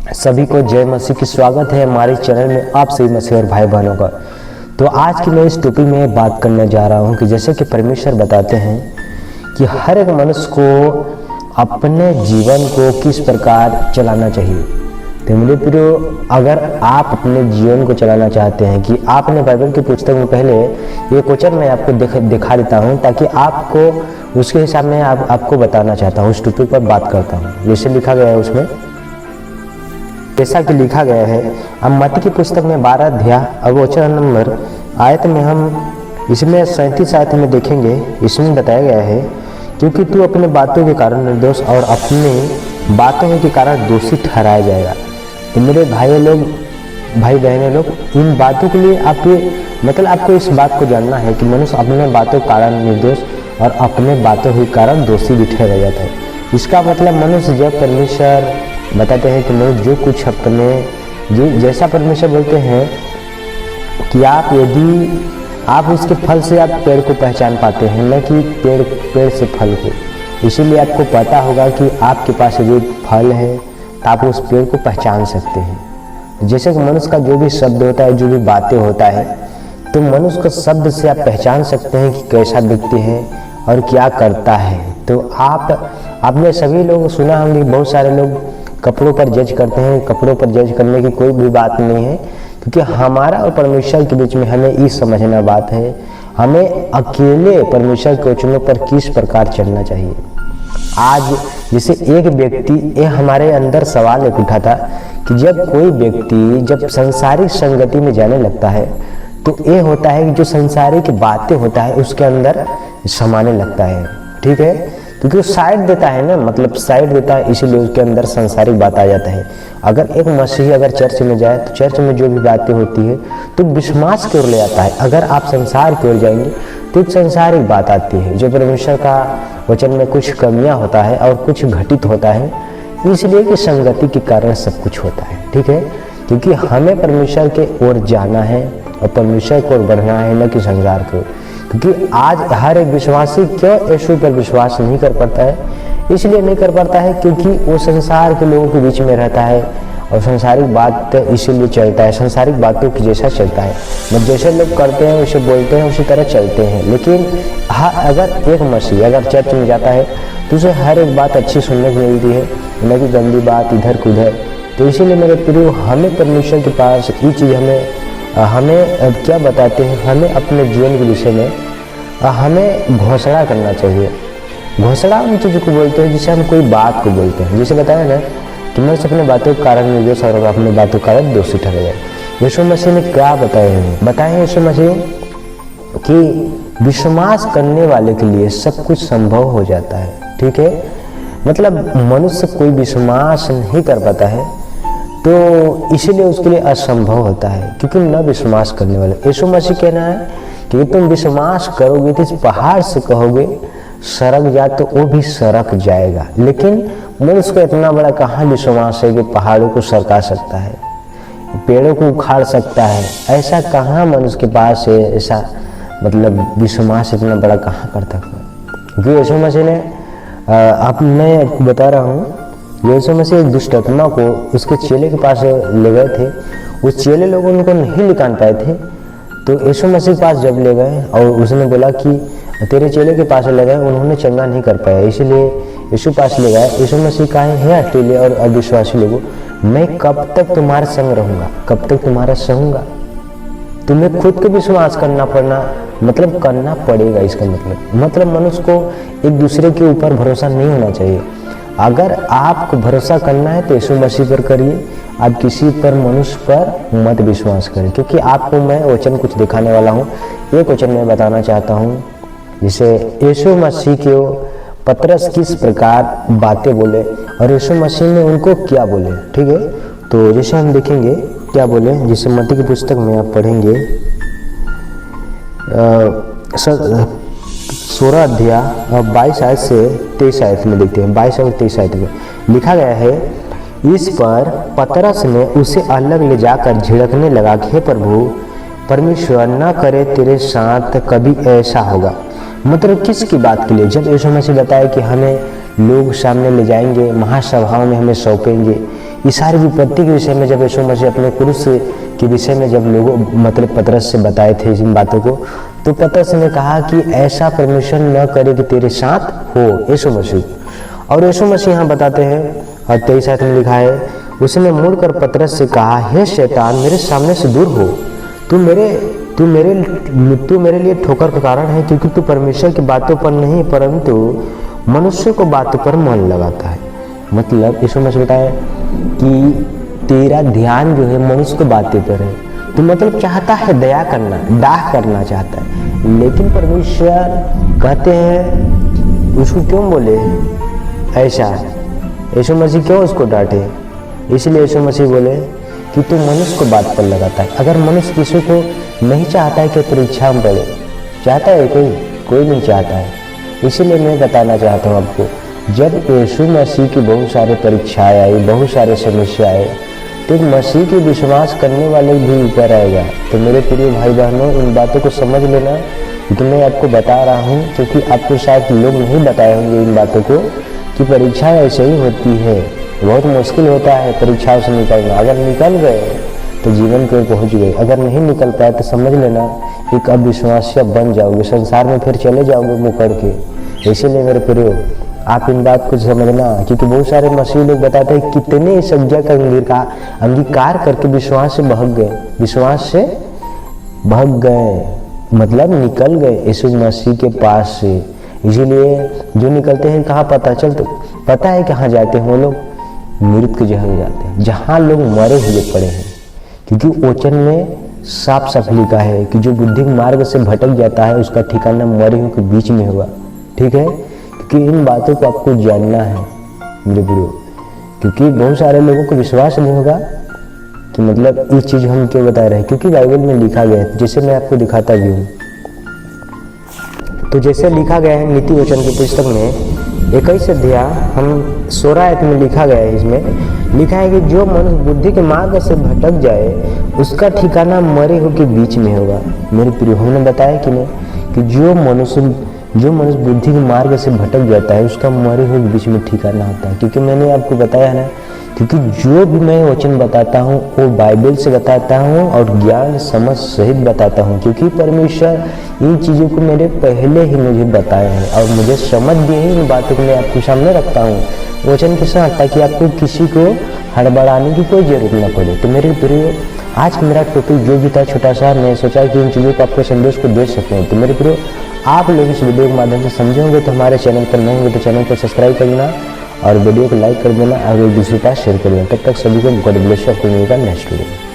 सभी को जय मसीह की स्वागत है हमारे चैनल में आप सभी मसीह और भाई बहनों का। तो आज की मैं इस टॉपिक में बात करने जा रहा हूं कि जैसे कि परमेश्वर बताते हैं कि हर एक मनुष्य को अपने जीवन को किस प्रकार चलाना चाहिए। तो मेरे प्रियो, अगर आप अपने जीवन को चलाना चाहते हैं कि आपने बाइबल की पुस्तक में पहले ये क्वेश्चन मैं आपको दिखा देता हूँ ताकि आपको उसके हिसाब में आपको बताना चाहता हूँ, उस टॉपिक पर बात करता हूँ। जैसे लिखा गया है उसमें, जैसा कि लिखा गया है अब मत्ती की पुस्तक में 12 अध्याय और वचन नंबर आयत में हम इसमें 37 आयत में देखेंगे। इसमें बताया गया है क्योंकि तू अपने बातों के कारण निर्दोष और अपनी बातों के कारण दोषी ठहराया जाएगा। तो मेरे भाई बहने लोग, इन बातों के लिए आपको इस बात को जानना है कि मनुष्य अपने बातों के कारण निर्दोष और अपने बातों के कारण दोषी भी ठहराया जाता है। इसका मतलब मनुष्य जब परमेश्वर बताते हैं कि मनुष्य जो कुछ अपने जैसा परमेश्वर बोलते हैं कि यदि आप उसके फल से आप पेड़ को पहचान पाते हैं, न कि पेड़ से फल को। इसीलिए आपको पता होगा कि आपके पास जो फल है तो आप उस पेड़ को पहचान सकते हैं। जैसे कि मनुष्य का जो भी शब्द होता है, जो भी बातें होता है, तो मनुष्य के शब्द से आप पहचान सकते हैं कि कैसा व्यक्ति है और क्या करता है। तो आपने सभी लोग सुना होंगे, बहुत सारे लोग कपड़ों पर जज करते हैं। कपड़ों पर जज करने की कोई भी बात नहीं है, क्योंकि हमारा और परमेश्वर के बीच में हमें ये समझना बात है, हमें अकेले परमेश्वर के वचनों पर किस प्रकार चलना चाहिए। आज जैसे एक व्यक्ति, ये हमारे अंदर सवाल एक उठा था कि जब कोई व्यक्ति जब संसारिक संगति में जाने लगता है तो ये होता है कि जो संसारिक बातें होता है उसके अंदर समाने लगता है। ठीक है, क्योंकि वो साइड देता है ना, मतलब साइड देता है, इसीलिए उसके अंदर संसारिक बात आ जाता है। अगर एक मसीही अगर चर्च में जाए तो चर्च में जो भी बातें होती है तो विश्वास की ओर ले आता है। अगर आप संसार की ओर जाएंगे तो एक संसारिक बात आती है, जो परमेश्वर का वचन में कुछ कमियां होता है और कुछ घटित होता है, इसलिए कि संगति के कारण सब कुछ होता है। ठीक है, क्योंकि हमें परमेश्वर के ओर जाना है और परमेश्वर की ओर बढ़ना है, न कि संसार की ओर। क्योंकि आज हर एक विश्वासी क्यों यीशु पर विश्वास नहीं कर पाता है? इसलिए नहीं कर पाता है क्योंकि वो संसार के लोगों के बीच में रहता है और संसारिक बात इसीलिए चलता है, संसारिक बातों की जैसा चलता है। मतलब जैसे लोग करते हैं, उसे बोलते हैं, उसी तरह चलते हैं। लेकिन अगर एक मसीह अगर चर्च में जाता है तो उसे हर एक बात अच्छी सुनने को मिलती है, न कि गंदी बात इधर को उधर। तो इसीलिए मेरे प्रिय, हमें परमेश्वर के पास ये चीज़ हमें क्या बताते हैं, हमें अपने जीवन के विषय में हमें घोषणा करना चाहिए। घोषणा उन चीज़ों को बोलते हैं जिसे हम कोई बात को बोलते हैं। जैसे बताया ना कि मनुष्य अपने बातों के कारण निर्दोष और अपने बातों के कारण दोषी ठहरा जाए। यीशु मसीह ने क्या बताए हैं यीशु मसीह कि विश्वास करने वाले के लिए सब कुछ संभव हो जाता है। ठीक है, मतलब मनुष्य कोई विश्वास नहीं कर पाता है तो इसीलिए उसके लिए असंभव होता है, क्योंकि न विश्वास करने वाले। यीशु मसीह कहना है कि तुम विश्वास करोगे तो इस पहाड़ से कहोगे सरक जा तो वो भी सरक जाएगा। लेकिन मनुष्य का इतना बड़ा कहाँ विश्वास है कि पहाड़ों को सरका सकता है, पेड़ों को उखाड़ सकता है? ऐसा कहाँ मनुष्य के पास है, ऐसा मतलब विश्वास इतना बड़ा कहाँ कर सकता है? क्योंकि यीशु मसीह ने मैं आपको बता रहा हूँ, यीशु मसीह एक दुष्ट आत्मा को उसके चेले के पास ले गए थे। उस चेले लोग उनको नहीं निकाल पाए थे, तो यीशु मसीह के पास जब ले गए और उसने बोला कि तेरे चेले के पास ले गए, उन्होंने चंगा नहीं कर पाया, इसलिए यीशु पास ले गए। यीशु मसीह कहे, हे अकेले और अविश्वासी लोगों, मैं कब तक तुम्हारे संग रहूँगा, कब तक तुम्हारा सहूँगा? तुम्हें खुद को विश्वास करना पड़ेगा। इसका मतलब मनुष्य को एक दूसरे के ऊपर भरोसा नहीं होना चाहिए। अगर आपको भरोसा करना है तो यीशु मसीह पर करिए, आप किसी पर मनुष्य पर मत विश्वास करें। क्योंकि आपको मैं वचन कुछ दिखाने वाला हूँ, एक वचन मैं बताना चाहता हूँ, जिसे यीशु मसीह के पतरस किस प्रकार बातें बोले और यीशु मसीह ने उनको क्या बोले। ठीक है, तो जैसे हम देखेंगे क्या बोले, जिसे मत्ती की पुस्तक में आप पढ़ेंगे 16 अध्याय 22 आयत से 23 आयत में देखते हैं। 22 और 23 आयत में लिखा गया है, इस पर पतरस ने उसे अलग ले जाकर झिड़कने लगा कि हे प्रभु, परमेश्वर न करे तेरे साथ कभी ऐसा होगा। मतलब किसकी बात के लिए? जब यीशु मसीह बताया कि हमें लोग सामने ले जाएंगे, महासभाओं में हमें सौंपेंगे, इस सारी विपत्ति के विषय में जब यीशु मसीह अपने क्रूस के विषय में जब लोगों मतलब पतरस से बताए थे इन बातों को, तो पतरस ने कहा कि ऐसा परमेश्वर न करे कि तेरे साथ हो, यीशु मसीह। और यीशु मसीह यहाँ बताते हैं और 23 आयत में लिखा है, उसने मुड़कर पतरस से कहा, हे शैतान, मेरे सामने से दूर हो, तू मेरे लिए ठोकर का कारण है, क्योंकि तू परमेश्वर की बातों पर नहीं परंतु मनुष्य को बातों पर मन लगाता है। मतलब यीशु मसीह बताए कि तेरा ध्यान जो है मनुष्य की बातें पर है। तू मतलब चाहता है दया करना, दाह करना चाहता है, लेकिन परमेश्वर कहते हैं उसको क्यों बोले ऐसा, यीशु मसीह क्यों उसको डांटे? इसलिए यीशु मसीह बोले कि तू मनुष्य को बात पर लगाता है। अगर मनुष्य किसी को नहीं चाहता है कि परीक्षा में पड़े, चाहता है कोई नहीं चाहता है। इसीलिए मैं बताना चाहता हूँ आपको, जब यीशु मसीह की बहुत सारे परीक्षाएं आई, बहुत सारे समस्या आए, तो मसीह के विश्वास करने वाले भी ऊपर आएगा। तो मेरे प्रिय भाई बहनों, इन बातों को समझ लेना, क्योंकि मैं आपको बता रहा हूँ, क्योंकि आपको शायद लोग नहीं बताए होंगे इन बातों को कि परीक्षाएं ऐसे ही होती है। बहुत मुश्किल होता है परीक्षाओं से निकलना। अगर निकल गए तो जीवन की ओर पहुँच गए, अगर नहीं निकल पाए तो समझ लेना एक अविश्वासी बन जाओगे, संसार में फिर चले जाओगे मुकड़ के। इसीलिए मेरे प्रियो, आप इन बात को समझना, क्योंकि बहुत सारे मसीह लोग बताते हैं कितने इस आज्ञा का अंगीकार करके विश्वास से भाग गए, मतलब निकल गए यीशु मसीह के पास से। इसीलिए जो निकलते हैं कहाँ पता है कहाँ जाते हैं वो लोग? मृत की जगह जाते हैं, जहाँ लोग मरे हुए पड़े हैं। क्योंकि वचन में साफ साफ लिखा है कि जो बुद्धि मार्ग से भटक जाता है उसका ठिकाना मरे हुए के बीच में होगा। ठीक है, क्योंकि इन बातों को आपको जानना है मेरे गुरु, क्योंकि बहुत सारे लोगों को विश्वास नहीं होगा कि मतलब ये चीज़ हम क्यों बता रहे हैं, क्योंकि बाइबल में लिखा गया है, जैसे मैं आपको दिखाता भी हूँ। तो जैसे लिखा गया है नीति वचन की पुस्तक में 21 अध्याय हम 16 आयत में लिखा गया है, इसमें लिखा है कि जो मनुष्य बुद्धि के मार्ग से भटक जाए उसका ठिकाना मरे हुए के बीच में होगा। मेरे प्रिय, हमने बताया कि नहीं कि जो मनुष्य बुद्धि के मार्ग से भटक जाता है उसका मरे हुए बीच में ठिकाना होता है। क्योंकि मैंने आपको बताया ना, क्योंकि जो भी मैं वचन बताता हूँ वो बाइबल से बताता हूँ और ज्ञान समझ सहित बताता हूँ, क्योंकि परमेश्वर इन चीज़ों को मेरे पहले ही मुझे बताया है और मुझे समझ दिए ही इन बातों को मैं आपके सामने रखता हूँ वचन के साथ, ताकि आपको किसी को हड़बड़ाने की कोई जरूरत ना पड़े। तो मेरे प्रिय, आज मेरा टॉपिक जो भी था छोटा सा, मैं सोचा कि इन चीज़ों को आपको संदेश को दे सकते हैं। तो मेरे प्रिय, आप लोग इस वीडियो के माध्यम से समझेंगे तो हमारे चैनल पर नए होंगे तो चैनल को सब्सक्राइब कर देना और वीडियो को लाइक कर देना और एक दूसरे के पास शेयर कर देना। तब तक सभी को गॉड ब्लेस यू। आपको मिलेगा नेक्स्ट वीडियो।